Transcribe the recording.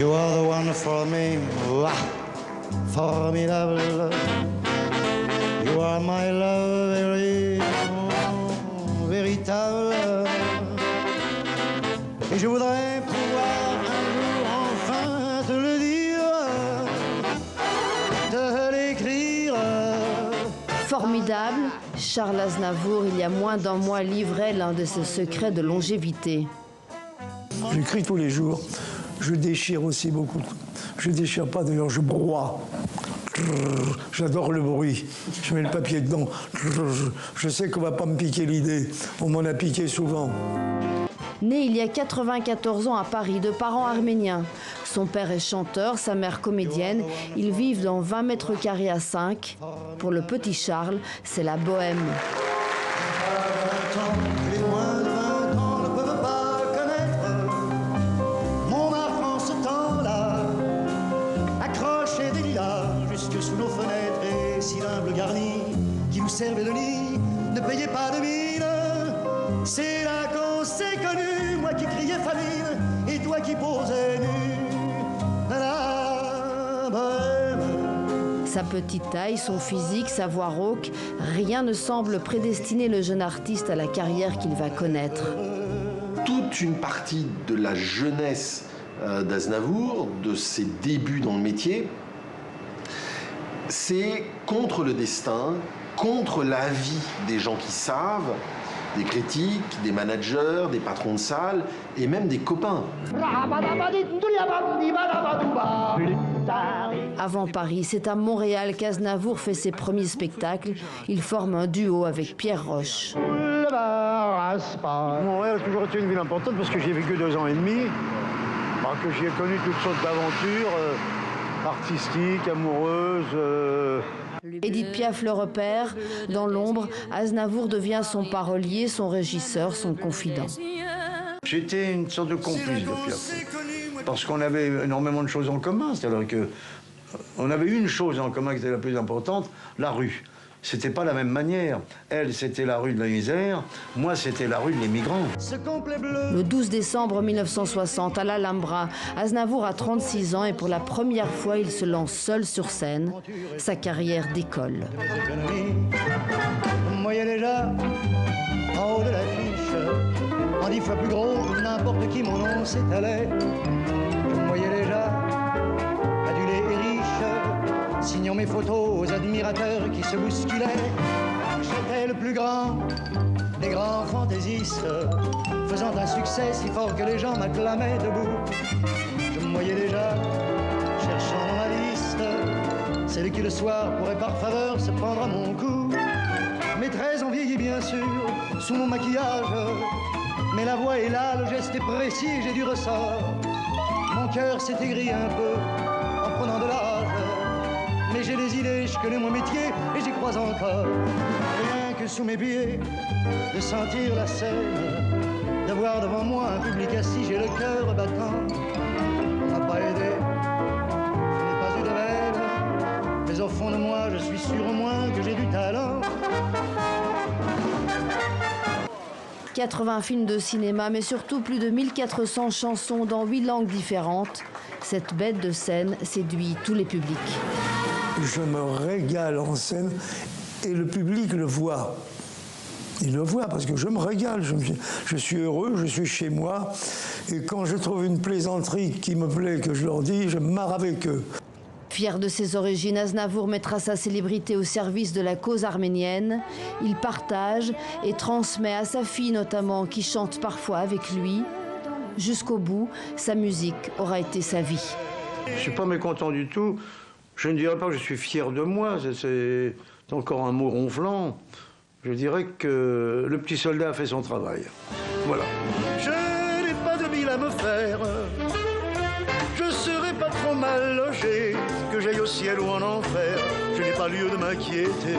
You are the one for me, formidable. You are my love, véritable. Et je voudrais pouvoir un jour enfin te le dire, te l'écrire. Formidable, Charles Aznavour, il y a moins d'un mois, livrait l'un de ses secrets de longévité. J'écris tous les jours. Je déchire aussi beaucoup. Je déchire pas d'ailleurs, je broie. J'adore le bruit. Je mets le papier dedans. Je sais qu'on va pas me piquer l'idée. On m'en a piqué souvent. Né il y a 94 ans à Paris, de parents arméniens. Son père est chanteur, sa mère comédienne. Ils vivent dans 20 mètres carrés à 5. Pour le petit Charles, c'est la bohème. Sous nos fenêtres et cylindres garnis qui nous servaient de lit, ne payez pas de mine. C'est là qu'on s'est connus, moi qui criais famine et toi qui posais nu. La bohème. Sa petite taille, son physique, sa voix rauque, rien ne semble prédestiner le jeune artiste à la carrière qu'il va connaître. Toute une partie de la jeunesse d'Aznavour, de ses débuts dans le métier, c'est contre le destin, contre l'avis des gens qui savent, des critiques, des managers, des patrons de salle et même des copains. Avant Paris, c'est à Montréal qu'Aznavour fait ses premiers spectacles. Il forme un duo avec Pierre Roche. Montréal a toujours été une ville importante parce que j'y ai vécu 2 ans et demi, que j'y ai connu toutes sortes d'aventures. Artistique, amoureuse. Édith Piaf le repère. Dans l'ombre, Aznavour devient son parolier, son régisseur, son confident. J'étais une sorte de complice de Piaf. Parce qu'on avait énormément de choses en commun. C'est-à-dire qu'on avait une chose en commun qui était la plus importante, la rue. C'était pas la même manière. Elle, c'était la rue de la misère. Moi, c'était la rue de l'émigrant. Le 12 décembre 1960, à l'Alhambra, Aznavour a 36 ans et pour la première fois, il se lance seul sur scène. Sa carrière décolle. Vous me voyez déjà en haut de l'affiche, en 10 fois plus gros, n'importe qui mon nom s'étalait. Vous me voyez déjà adulé et riche, signant mes photos aux admirateurs qui se bousculaient. J'étais le plus grand des grands fantaisistes, faisant un succès si fort que les gens m'acclamaient debout. Je me voyais déjà cherchant dans ma liste celle qui le soir pourrait par faveur se prendre à mon cou. Mes traits ont vieilli bien sûr sous mon maquillage, mais la voix est là, le geste est précis et j'ai du ressort. Mon cœur s'est aigri un peu en prenant de l'âge, mais j'ai des idées, je connais mon métier et j'y crois encore. Rien que sous mes pieds, de sentir la scène, de voir devant moi un public assis, j'ai le cœur battant. On m'a pas aidé, je n'ai pas eu de veine, mais au fond de moi, je suis sûr au moins que j'ai du talent. 80 films de cinéma, mais surtout plus de 1400 chansons dans 8 langues différentes. Cette bête de scène séduit tous les publics. Je me régale en scène et le public le voit. Il le voit parce que je me régale, je suis heureux, je suis chez moi. Et quand je trouve une plaisanterie qui me plaît, que je leur dis, je me marre avec eux. Fier de ses origines, Aznavour mettra sa célébrité au service de la cause arménienne. Il partage et transmet à sa fille notamment, qui chante parfois avec lui. Jusqu'au bout, sa musique aura été sa vie. Je ne suis pas mécontent du tout. Je ne dirais pas que je suis fier de moi, c'est encore un mot ronflant. Je dirais que le petit soldat a fait son travail. Voilà. Je n'ai pas de mille à me faire, je serai pas trop mal logé, que j'aille au ciel ou en enfer, je n'ai pas lieu de m'inquiéter.